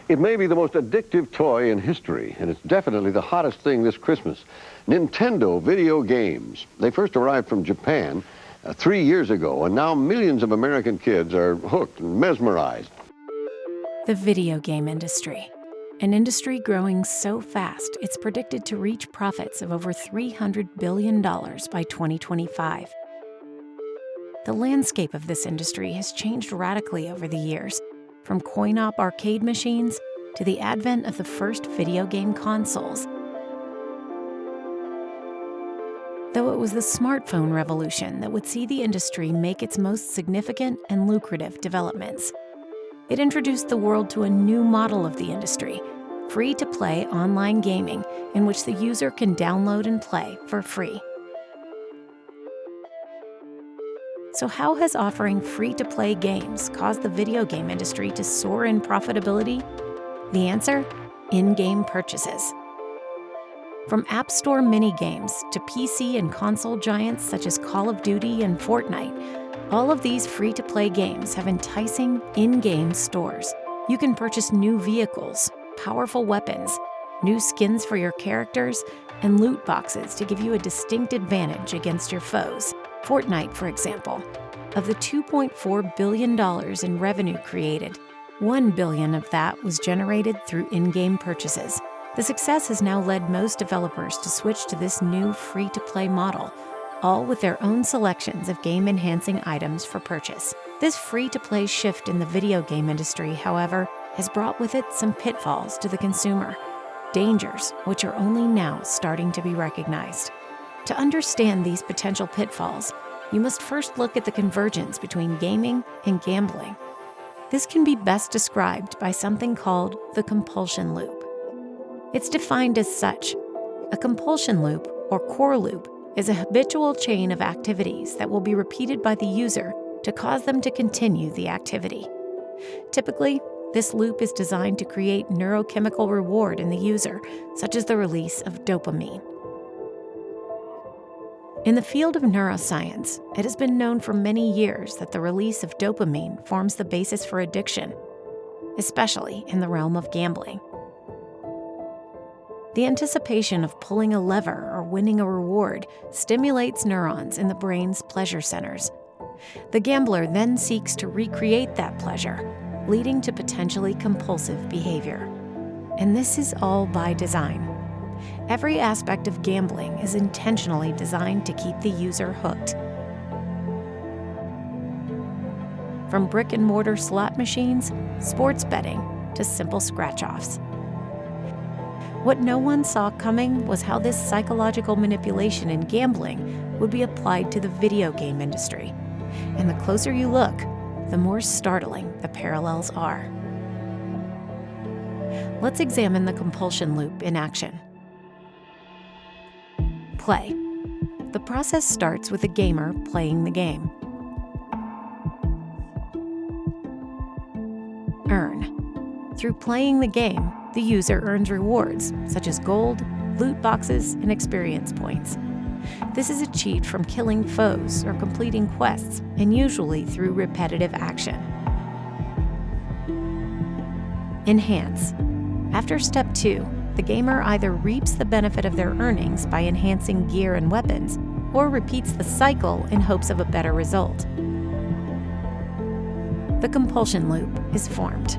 It may be the most addictive toy in history, and it's definitely the hottest thing this Christmas. Nintendo video games. They first arrived from Japan 3 years ago, and now millions of American kids are hooked and mesmerized. The video game industry. An industry growing so fast, it's predicted to reach profits of over $300 billion by 2025. The landscape of this industry has changed radically over the years, from coin-op arcade machines to the advent of the first video game consoles. Though it was the smartphone revolution that would see the industry make its most significant and lucrative developments. It introduced the world to a new model of the industry, free-to-play online gaming in which the user can download and play for free. So how has offering free-to-play games caused the video game industry to soar in profitability? The answer? In-game purchases. From App Store mini-games to PC and console giants such as Call of Duty and Fortnite, all of these free-to-play games have enticing in-game stores. You can purchase new vehicles, powerful weapons, new skins for your characters, and loot boxes to give you a distinct advantage against your foes. Fortnite, for example, of the $2.4 billion in revenue created, $1 billion of that was generated through in-game purchases. The success has now led most developers to switch to this new free-to-play model, all with their own selections of game-enhancing items for purchase. This free-to-play shift in the video game industry, however, has brought with it some pitfalls to the consumer, dangers which are only now starting to be recognized. To understand these potential pitfalls, you must first look at the convergence between gaming and gambling. This can be best described by something called the compulsion loop. It's defined as such. A compulsion loop, or core loop, is a habitual chain of activities that will be repeated by the user to cause them to continue the activity. Typically, this loop is designed to create neurochemical reward in the user, such as the release of dopamine. In the field of neuroscience, it has been known for many years that the release of dopamine forms the basis for addiction, especially in the realm of gambling. The anticipation of pulling a lever or winning a reward stimulates neurons in the brain's pleasure centers. The gambler then seeks to recreate that pleasure, leading to potentially compulsive behavior. And this is all by design. Every aspect of gambling is intentionally designed to keep the user hooked. From brick-and-mortar slot machines, sports betting, to simple scratch-offs. What no one saw coming was how this psychological manipulation in gambling would be applied to the video game industry. And the closer you look, the more startling the parallels are. Let's examine the compulsion loop in action. Play. The process starts with the gamer playing the game. Earn. Through playing the game, the user earns rewards, such as gold, loot boxes, and experience points. This is achieved from killing foes or completing quests, and usually through repetitive action. Enhance. After step 2, the gamer either reaps the benefit of their earnings by enhancing gear and weapons, or repeats the cycle in hopes of a better result. The compulsion loop is formed.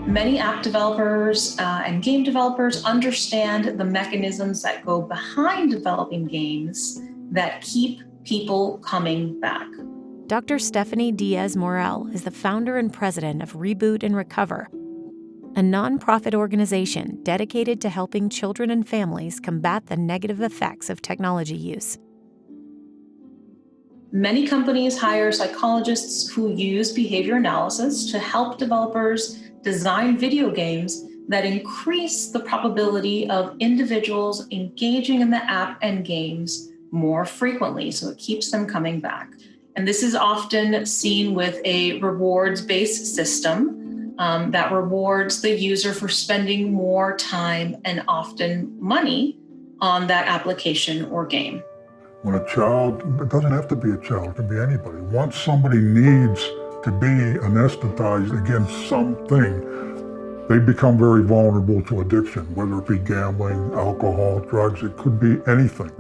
Many app developers and game developers understand the mechanisms that go behind developing games that keep people coming back. Dr. Stephanie Diaz-Morel is the founder and president of Reboot and Recover, a nonprofit organization dedicated to helping children and families combat the negative effects of technology use. Many companies hire psychologists who use behavior analysis to help developers design video games that increase the probability of individuals engaging in the app and games more frequently, so it keeps them coming back. And this is often seen with a rewards-based system that rewards the user for spending more time and often money on that application or game. When a child, it doesn't have to be a child, it can be anybody, once somebody needs to be anesthetized against something, they become very vulnerable to addiction, whether it be gambling, alcohol, drugs, it could be anything.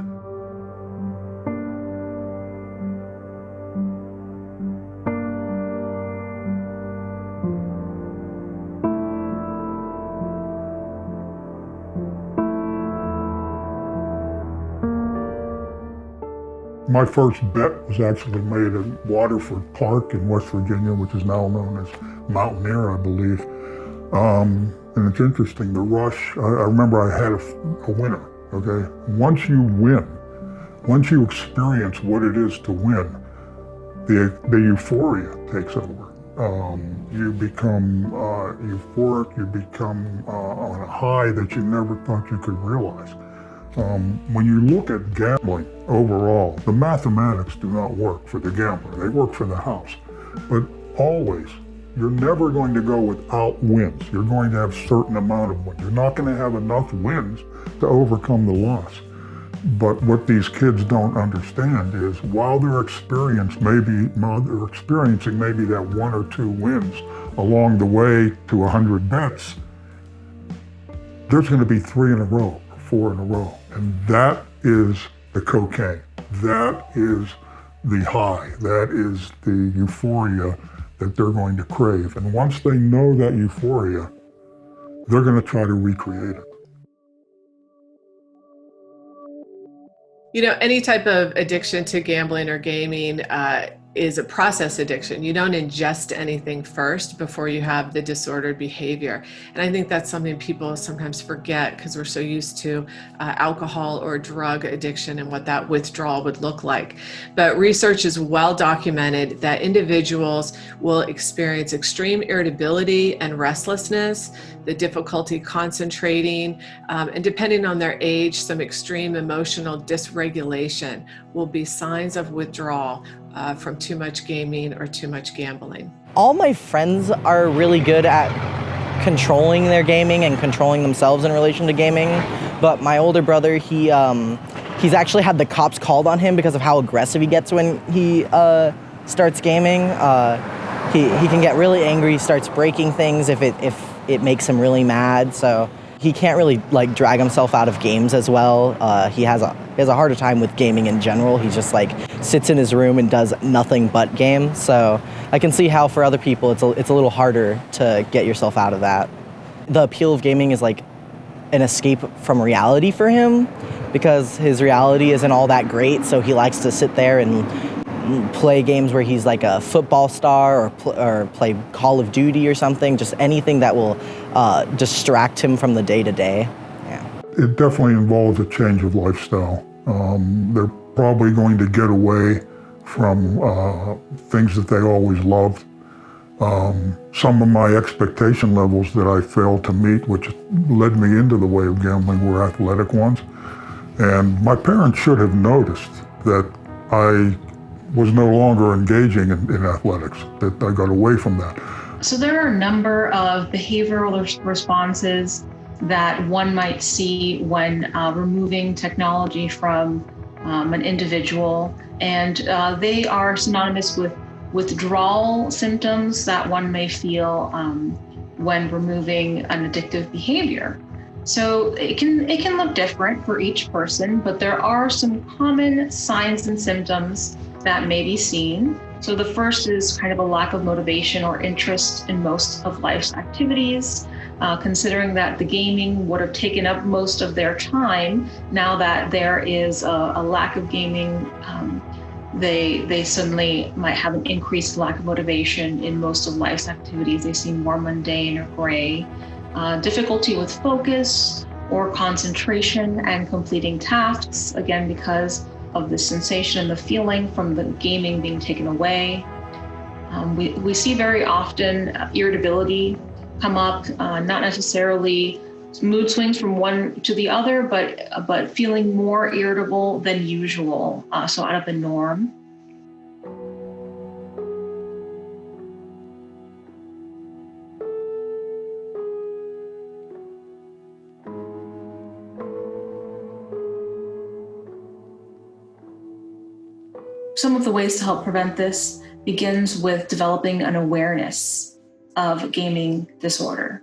My first bet was actually made at Waterford Park in West Virginia, which is now known as Mountaineer, I believe. And it's interesting, the rush, I remember I had a winner, okay? Once you win, once you experience what it is to win, the euphoria takes over. You become euphoric, you become on a high that you never thought you could realize. When you look at gambling overall, the mathematics do not work for the gambler. They work for the house. But always, you're never going to go without wins. You're going to have a certain amount of wins. You're not going to have enough wins to overcome the loss. But what these kids don't understand is while they're experiencing maybe that 1 or 2 wins along the way to 100 bets, there's going to be 3 in a row, 4 in a row. And that is the cocaine. That is the high. That is the euphoria that they're going to crave. And once they know that euphoria, they're going to try to recreate it. You know, any type of addiction to gambling or gaming is a process addiction. You don't ingest anything first before you have the disordered behavior. And I think that's something people sometimes forget because we're so used to alcohol or drug addiction and what that withdrawal would look like. But research is well documented that individuals will experience extreme irritability and restlessness, the difficulty concentrating, and depending on their age, some extreme emotional dysregulation will be signs of withdrawal from too much gaming or too much gambling. All my friends are really good at controlling their gaming and controlling themselves in relation to gaming, but my older brother, he's actually had the cops called on him because of how aggressive he gets when he starts gaming. He can get really angry, starts breaking things if it makes him really mad, so he can't really like drag himself out of games as well. He has a harder time with gaming in general. He just like sits in his room and does nothing but game. So I can see how for other people it's a little harder to get yourself out of that. The appeal of gaming is like an escape from reality for him because his reality isn't all that great. So he likes to sit there and play games where he's like a football star or play Call of Duty or something, just anything that will distract him from the day-to-day. Yeah. It definitely involves a change of lifestyle. They're probably going to get away from things that they always loved. Some of my expectation levels that I failed to meet, which led me into the way of gambling, were athletic ones. And my parents should have noticed that I was no longer engaging in athletics, that I got away from that. So there are a number of behavioral responses that one might see when removing technology from an individual, and they are synonymous with withdrawal symptoms that one may feel when removing an addictive behavior. So it can look different for each person, but there are some common signs and symptoms that may be seen. So the first is kind of a lack of motivation or interest in most of life's activities, considering that the gaming would have taken up most of their time. Now that there is a lack of gaming, they suddenly might have an increased lack of motivation in most of life's activities. They seem more mundane or gray. Difficulty with focus or concentration and completing tasks, again, because of the sensation and the feeling from the gaming being taken away. We see very often irritability come up, not necessarily mood swings from one to the other, but feeling more irritable than usual, so out of the norm. Some of the ways to help prevent this begins with developing an awareness of gaming disorder.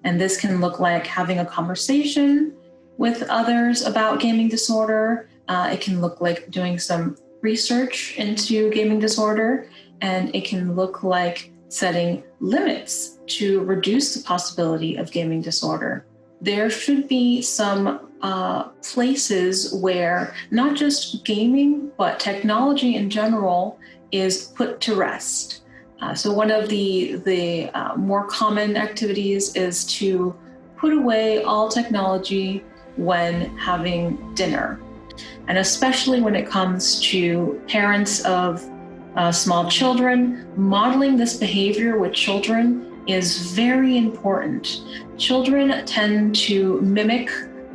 And this can look like having a conversation with others about gaming disorder. It can look like doing some research into gaming disorder, and it can look like setting limits to reduce the possibility of gaming disorder. There should be some places where not just gaming, but technology in general is put to rest. So one of the more common activities is to put away all technology when having dinner. And especially when it comes to parents of small children, modeling this behavior with children is very important. Children tend to mimic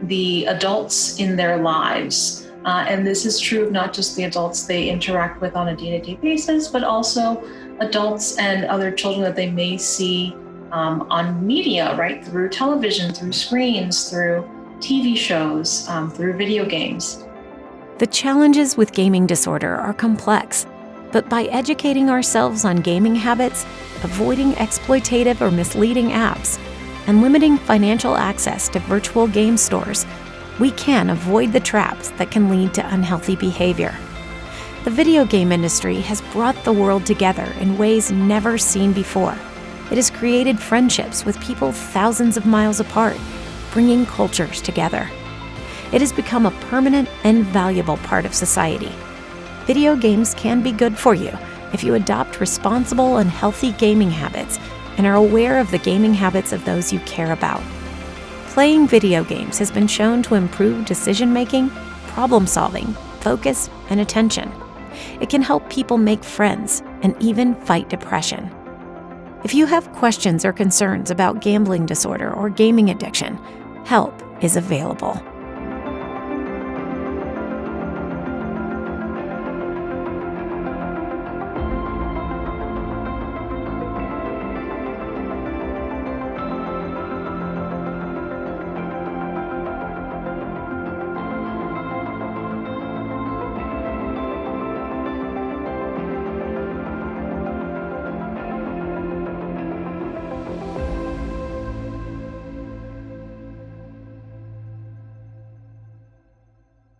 the adults in their lives. And this is true of not just the adults they interact with on a day-to-day basis, but also adults and other children that they may see on media, right? Through television, through screens, through TV shows, through video games. The challenges with gaming disorder are complex, but by educating ourselves on gaming habits, avoiding exploitative or misleading apps, and limiting financial access to virtual game stores, we can avoid the traps that can lead to unhealthy behavior. The video game industry has brought the world together in ways never seen before. It has created friendships with people thousands of miles apart, bringing cultures together. It has become a permanent and valuable part of society. Video games can be good for you if you adopt responsible and healthy gaming habits and are aware of the gaming habits of those you care about. Playing video games has been shown to improve decision-making, problem-solving, focus, and attention. It can help people make friends and even fight depression. If you have questions or concerns about gambling disorder or gaming addiction, help is available.